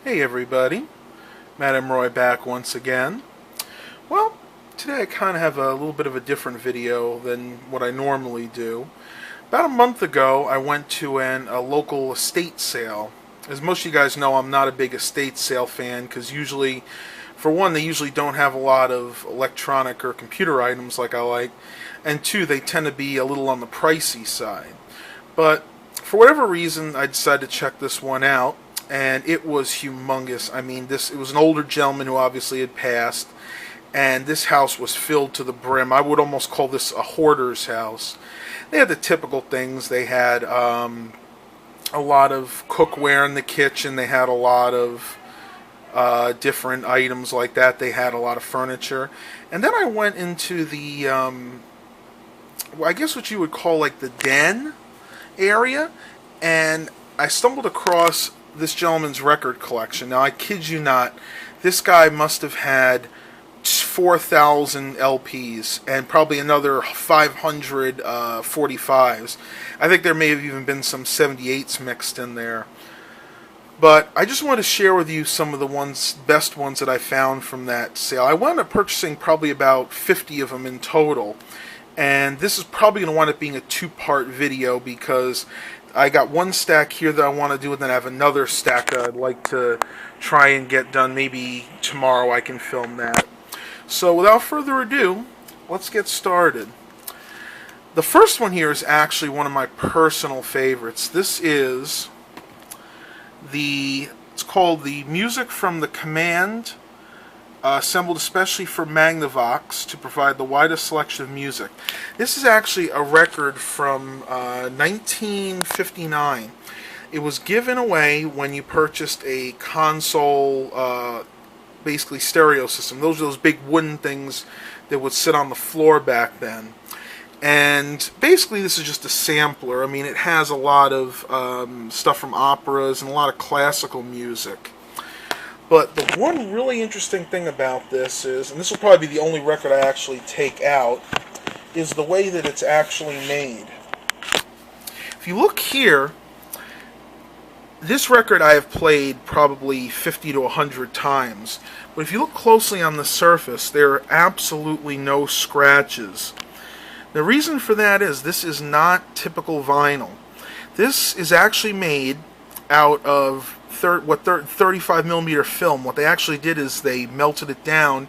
Hey everybody, Matt Roy back once again. Well, today I kind of have a little bit of a different video than what I normally do. About a month ago, I went to a local estate sale. As most of you guys know, I'm not a big estate sale fan because usually, for one, they usually don't have a lot of electronic or computer items like I like, and two, they tend to be a little on the pricey side. But for whatever reason, I decided to check this one out, and it was humongous. I mean, it was an older gentleman who obviously had passed, and this house was filled to the brim. I would almost call this a hoarder's house. They had the typical things. They had a lot of cookware in the kitchen. They had a lot of different items like that. They had a lot of furniture. And then I went into the, I guess what you would call like the den area, and I stumbled across this gentleman's record collection. Now, I kid you not, this guy must have had 4,000 LPs and probably another 500 45s. I think there may have even been some 78s mixed in there. But I just want to share with you some of the best ones that I found from that sale. I wound up purchasing probably about 50 of them in total. And this is probably going to wind up being a two-part video because I got one stack here that I want to do, and then I have another stack that I'd like to try and get done. Maybe tomorrow I can film that. So without further ado, let's get started. The first one here is actually one of my personal favorites. This is it's called the Music from the Command, assembled especially for Magnavox to provide the widest selection of music. This is actually a record from 1959. It was given away when you purchased a console, basically stereo system. Those are those big wooden things that would sit on the floor back then. And basically this is just a sampler. I mean, it has a lot of stuff from operas and a lot of classical music. But the one really interesting thing about this is, and this will probably be the only record I actually take out, is the way that it's actually made. If you look here, this record I have played probably 50 to 100 times. But if you look closely on the surface, there are absolutely no scratches. The reason for that is this is not typical vinyl. This is actually made out of 35 millimeter film. What they actually did is they melted it down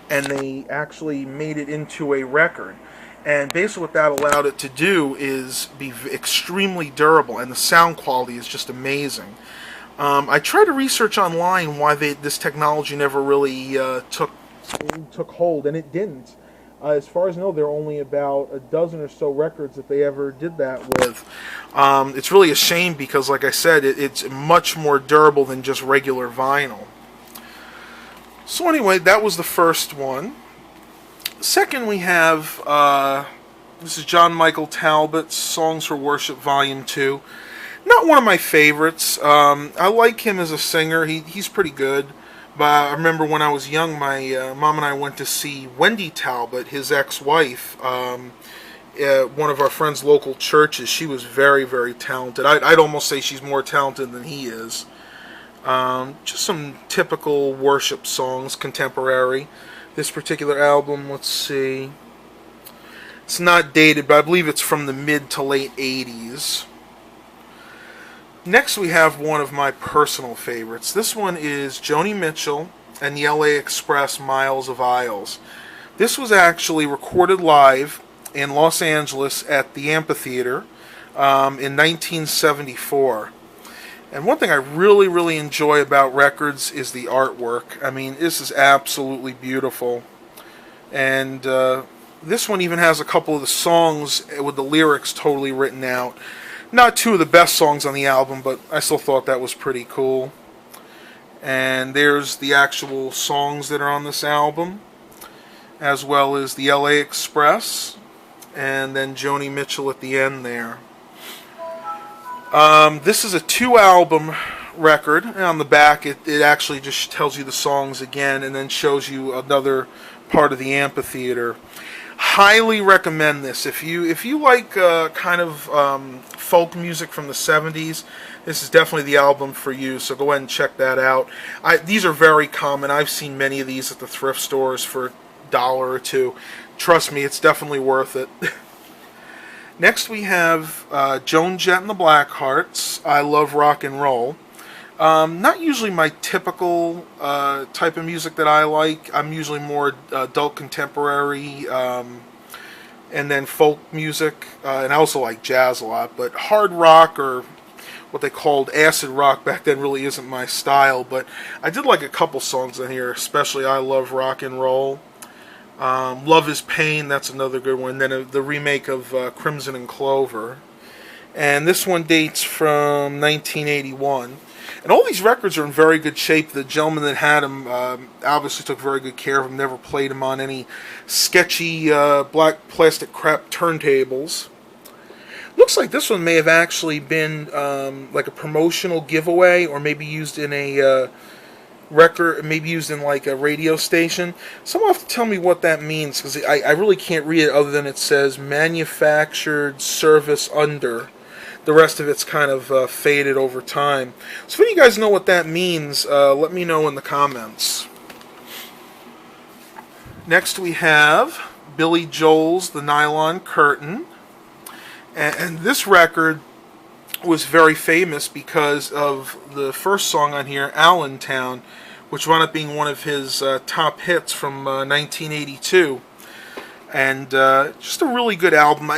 and they actually made it into a record. And basically what that allowed it to do is be extremely durable, and the sound quality is just amazing. I tried to research online why this technology never really took hold, and it didn't. As far as I know, there are only about a dozen or so records that they ever did that with. It's really a shame because, like I said, it's much more durable than just regular vinyl. So anyway, that was the first one. Second, we have, this is John Michael Talbot's Songs for Worship Volume 2. Not one of my favorites. I like him as a singer. He's pretty good. But I remember when I was young, my mom and I went to see Wendy Talbot, his ex-wife, at one of our friends' local churches. She was very, very talented. I'd almost say she's more talented than he is. Just some typical worship songs, contemporary. This particular album, let's see. It's not dated, but I believe it's from the mid to late 80s. Next, we have one of my personal favorites. This one is Joni Mitchell and the LA Express, Miles of Aisles. This was actually recorded live in Los Angeles at the Amphitheater in 1974. And one thing I really, really enjoy about records is the artwork. I mean, this is absolutely beautiful. And this one even has a couple of the songs with the lyrics totally written out. Not two of the best songs on the album, but I still thought that was pretty cool. And there's the actual songs that are on this album, as well as the LA Express, and then Joni Mitchell at the end there. This is a 2-album record, and on the back it actually just tells you the songs again and then shows you another part of the amphitheater. Highly recommend this. If you like kind of folk music from the 70s, This is definitely the album for you, so go ahead and check that out. These are very common. I've seen many of these at the thrift stores for $1 or $2. Trust me, it's definitely worth it. Next we have Joan Jett and the Blackhearts, I Love Rock and Roll. Not usually my typical type of music that I like. I'm usually more adult contemporary, and then folk music, and I also like jazz a lot. But hard rock, or what they called acid rock back then, really isn't my style. But I did like a couple songs in here, especially I Love Rock and Roll. Love is Pain, that's another good one. Then the remake of Crimson and Clover. And this one dates from 1981. And all these records are in very good shape. The gentleman that had them obviously took very good care of them. Never played them on any sketchy black plastic crap turntables. Looks like this one may have actually been like a promotional giveaway, or maybe used in a record, maybe used in like a radio station. Someone have to tell me what that means, because I really can't read it other than it says manufactured service under. The rest of it's kind of faded over time. So if you guys know what that means, let me know in the comments. Next we have Billy Joel's The Nylon Curtain. And this record was very famous because of the first song on here, Allentown, which wound up being one of his top hits from 1982. And just a really good album.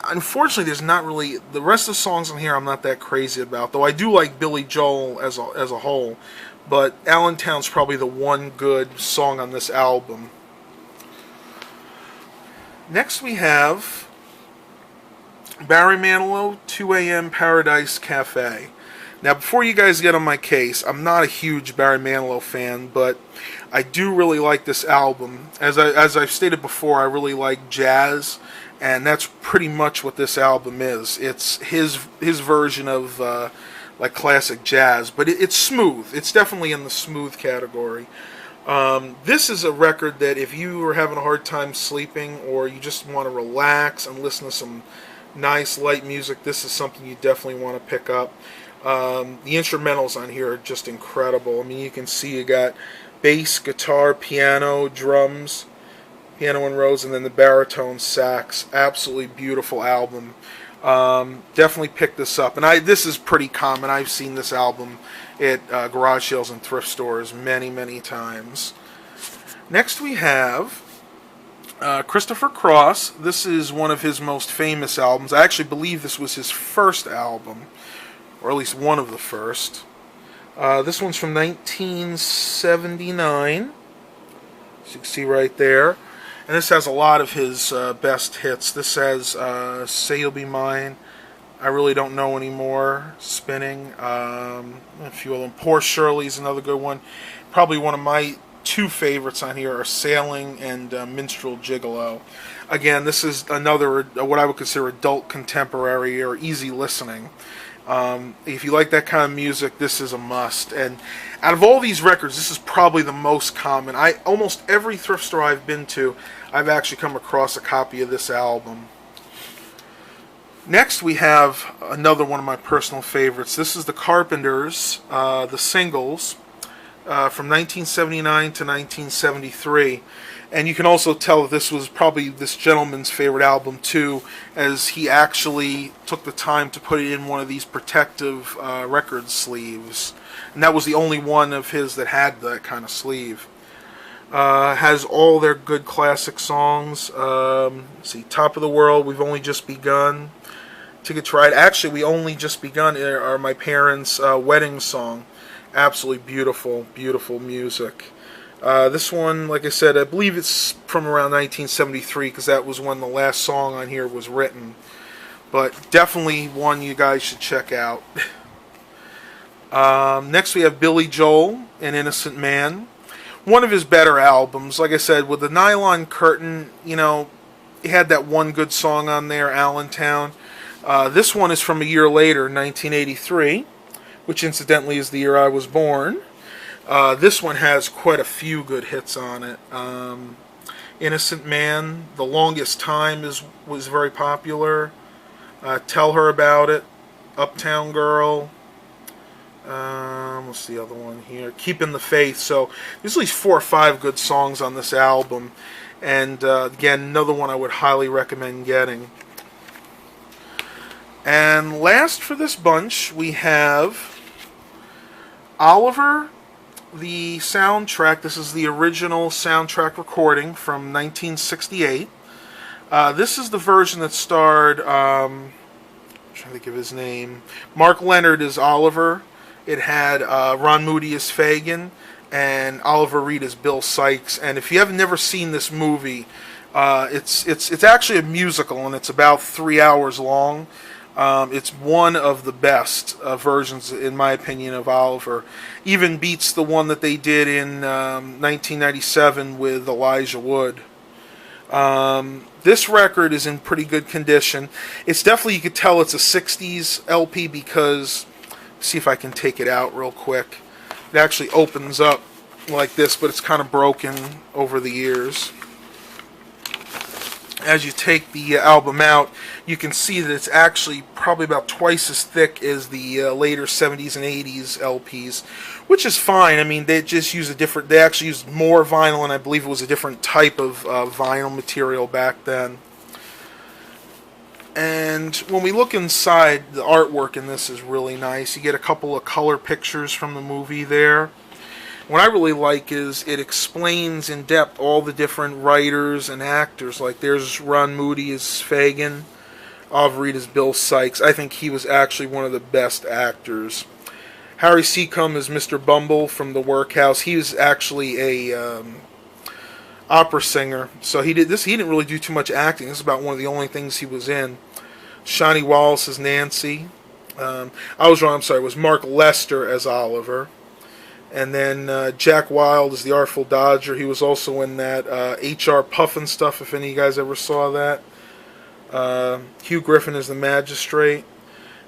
Unfortunately, there's not really... The rest of the songs on here I'm not that crazy about, though I do like Billy Joel as a whole. But Allentown's probably the one good song on this album. Next we have Barry Manilow, 2 a.m. Paradise Cafe. Now, before you guys get on my case, I'm not a huge Barry Manilow fan, but I do really like this album. As I've stated before, I really like jazz, and that's pretty much what this album is. It's his version of like classic jazz, but it's smooth. It's definitely in the smooth category. This is a record that if you are having a hard time sleeping, or you just want to relax and listen to some nice light music, this is something you definitely want to pick up. The instrumentals on here are just incredible. I mean, you can see you got bass, guitar, piano, drums, piano and Rose, and then the baritone sax. Absolutely beautiful album. Definitely pick this up. And this is pretty common. I've seen this album at garage sales and thrift stores many, many times. Next we have Christopher Cross. This is one of his most famous albums. I actually believe this was his first album, or at least one of the first. This one's from 1979, as you can see right there. And this has a lot of his best hits. This has Say You'll Be Mine, I Really Don't Know Anymore, Spinning, a few of them. Poor Shirley's another good one. Probably one of my two favorites on here are Sailing and Minstrel Gigolo. Again, this is another, what I would consider adult contemporary or easy listening. If you like that kind of music, this is a must. And out of all these records, this is probably the most common. Almost every thrift store I've been to, I've actually come across a copy of this album. Next we have another one of my personal favorites. This is the Carpenters, The Singles, from 1979 to 1973. And you can also tell that this was probably this gentleman's favorite album too, as he actually took the time to put it in one of these protective record sleeves. And that was the only one of his that had that kind of sleeve. Has all their good classic songs. Let's see, Top of the World, We've Only Just Begun, Ticket to Ride. Actually, We Only Just Begun are my parents' wedding song. Absolutely beautiful, beautiful music. This one, like I said, I believe it's from around 1973, because that was when the last song on here was written. But definitely one you guys should check out. Next we have Billy Joel, An Innocent Man. One of his better albums. Like I said, with The Nylon Curtain, you know, he had that one good song on there, Allentown. This one is from a year later, 1983, which incidentally is the year I was born. This one has quite a few good hits on it. Innocent Man, The Longest Time was very popular. Tell Her About It, Uptown Girl, What's the other one here? Keeping the Faith. So there's at least 4 or 5 good songs on this album. And again, another one I would highly recommend getting. And last for this bunch, we have Oliver, the soundtrack. This is the original soundtrack recording from 1968. This is the version that starred, I'm trying to think of his name, Mark Leonard as Oliver. It had Ron Moody as Fagin and Oliver Reed as Bill Sikes. And if you have never seen this movie, it's actually a musical, and it's about 3 hours long. It's one of the best versions, in my opinion, of Oliver. Even beats the one that they did in 1997 with Elijah Wood. This record is in pretty good condition. It's definitely, you could tell it's a 60s LP because, see if I can take it out real quick. It actually opens up like this, but it's kind of broken over the years. As you take the album out, you can see that it's actually probably about twice as thick as the later 70s and 80s LPs, which is fine. I mean, they just use they actually used more vinyl, and I believe it was a different type of vinyl material back then. And when we look inside, the artwork in this is really nice. You get a couple of color pictures from the movie there. What I really like is it explains in depth all the different writers and actors. Like there's Ron Moody as Fagin, Oliver Reed as Bill Sikes. I think he was actually one of the best actors. Harry Seacombe is Mr. Bumble from The Workhouse. He was actually a opera singer, so he didn't really do too much acting. This is about one of the only things he was in. Shawnee Wallace as Nancy. I was wrong. I'm sorry. It was Mark Lester as Oliver. And then Jack Wilde is the Artful Dodger. He was also in that H.R. Pufnstuf, if any of you guys ever saw that. Hugh Griffin is the Magistrate.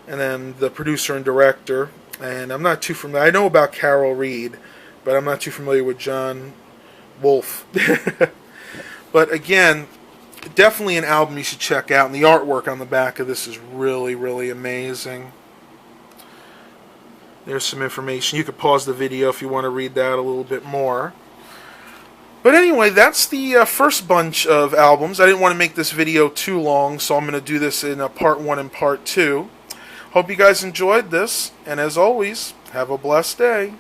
And then the producer and director. And I'm not too familiar. I know about Carol Reed, but I'm not too familiar with John Wolfe. But again, definitely an album you should check out. And the artwork on the back of this is really, really amazing. There's some information. You could pause the video if you want to read that a little bit more. But anyway, that's the first bunch of albums. I didn't want to make this video too long, so I'm going to do this in part 1 and part 2. Hope you guys enjoyed this, and as always, have a blessed day.